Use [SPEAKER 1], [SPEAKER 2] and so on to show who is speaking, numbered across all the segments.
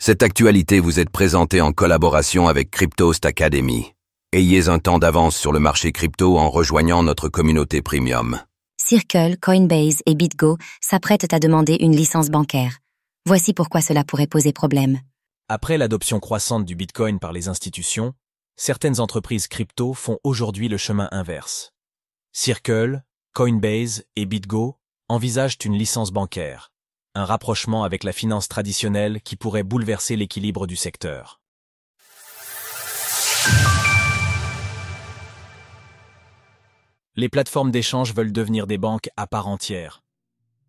[SPEAKER 1] Cette actualité vous est présentée en collaboration avec Cryptost Academy. Ayez un temps d'avance sur le marché crypto en rejoignant notre communauté premium.
[SPEAKER 2] Circle, Coinbase et BitGo s'apprêtent à demander une licence bancaire. Voici pourquoi cela pourrait poser problème.
[SPEAKER 3] Après l'adoption croissante du Bitcoin par les institutions, certaines entreprises crypto font aujourd'hui le chemin inverse. Circle, Coinbase et BitGo envisagent une licence bancaire, un rapprochement avec la finance traditionnelle qui pourrait bouleverser l'équilibre du secteur. Les plateformes d'échange veulent devenir des banques à part entière.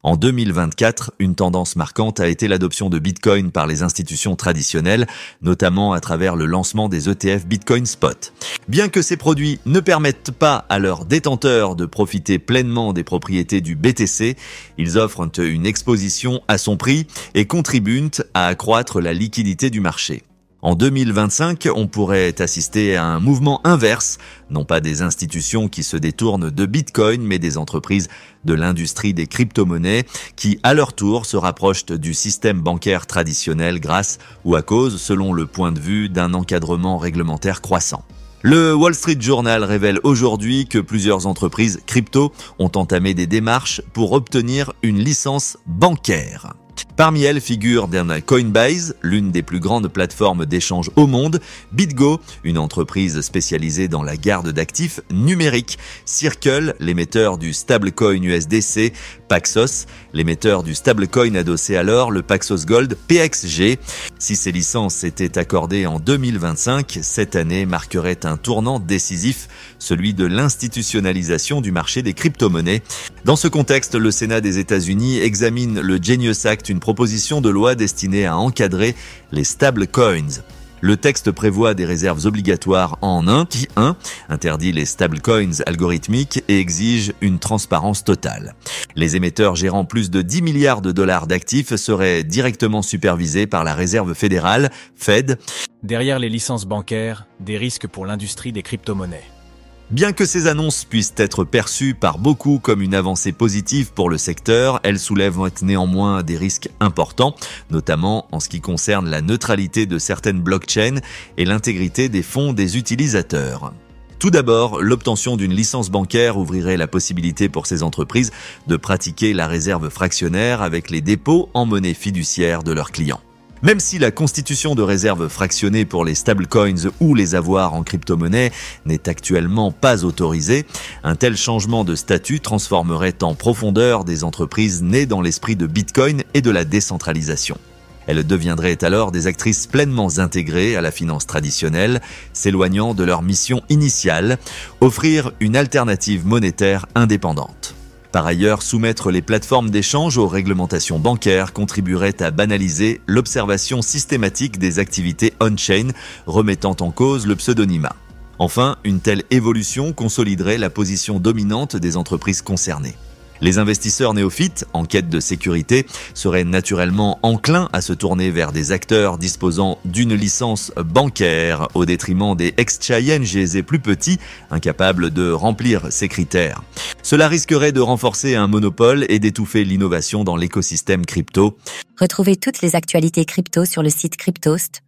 [SPEAKER 4] En 2024, une tendance marquante a été l'adoption de Bitcoin par les institutions traditionnelles, notamment à travers le lancement des ETF Bitcoin Spot. Bien que ces produits ne permettent pas à leurs détenteurs de profiter pleinement des propriétés du BTC, ils offrent une exposition à son prix et contribuent à accroître la liquidité du marché. En 2025, on pourrait assister à un mouvement inverse, non pas des institutions qui se détournent de Bitcoin, mais des entreprises de l'industrie des crypto-monnaies qui, à leur tour, se rapprochent du système bancaire traditionnel grâce ou à cause, selon le point de vue, d'un encadrement réglementaire croissant. Le Wall Street Journal révèle aujourd'hui que plusieurs entreprises crypto ont entamé des démarches pour obtenir une licence bancaire. Parmi elles figurent Coinbase, l'une des plus grandes plateformes d'échange au monde, BitGo, une entreprise spécialisée dans la garde d'actifs numériques, Circle, l'émetteur du stablecoin USDC, Paxos, l'émetteur du stablecoin adossé à l'or, le Paxos Gold PXG. Si ces licences étaient accordées en 2025, cette année marquerait un tournant décisif, celui de l'institutionnalisation du marché des crypto-monnaies. Dans ce contexte, le Sénat des États-Unis examine le Genius Act, une proposition de loi destinée à encadrer les stablecoins. Le texte prévoit des réserves obligatoires en 1 qui interdit les stablecoins algorithmiques et exige une transparence totale. Les émetteurs gérant plus de 10 milliards de dollars d'actifs seraient directement supervisés par la Réserve fédérale, Fed.
[SPEAKER 3] Derrière les licences bancaires, des risques pour l'industrie des crypto-monnaies.
[SPEAKER 4] Bien que ces annonces puissent être perçues par beaucoup comme une avancée positive pour le secteur, elles soulèvent néanmoins des risques importants, notamment en ce qui concerne la neutralité de certaines blockchains et l'intégrité des fonds des utilisateurs. Tout d'abord, l'obtention d'une licence bancaire ouvrirait la possibilité pour ces entreprises de pratiquer la réserve fractionnaire avec les dépôts en monnaie fiduciaire de leurs clients. Même si la constitution de réserves fractionnées pour les stablecoins ou les avoirs en crypto-monnaie n'est actuellement pas autorisée, un tel changement de statut transformerait en profondeur des entreprises nées dans l'esprit de Bitcoin et de la décentralisation. Elles deviendraient alors des actrices pleinement intégrées à la finance traditionnelle, s'éloignant de leur mission initiale, offrir une alternative monétaire indépendante. Par ailleurs, soumettre les plateformes d'échange aux réglementations bancaires contribuerait à banaliser l'observation systématique des activités on-chain, remettant en cause le pseudonymat. Enfin, une telle évolution consoliderait la position dominante des entreprises concernées. Les investisseurs néophytes, en quête de sécurité, seraient naturellement enclins à se tourner vers des acteurs disposant d'une licence bancaire, au détriment des exchanges plus petits, incapables de remplir ces critères. Cela risquerait de renforcer un monopole et d'étouffer l'innovation dans l'écosystème crypto.
[SPEAKER 2] Retrouvez toutes les actualités crypto sur le site cryptost.fr.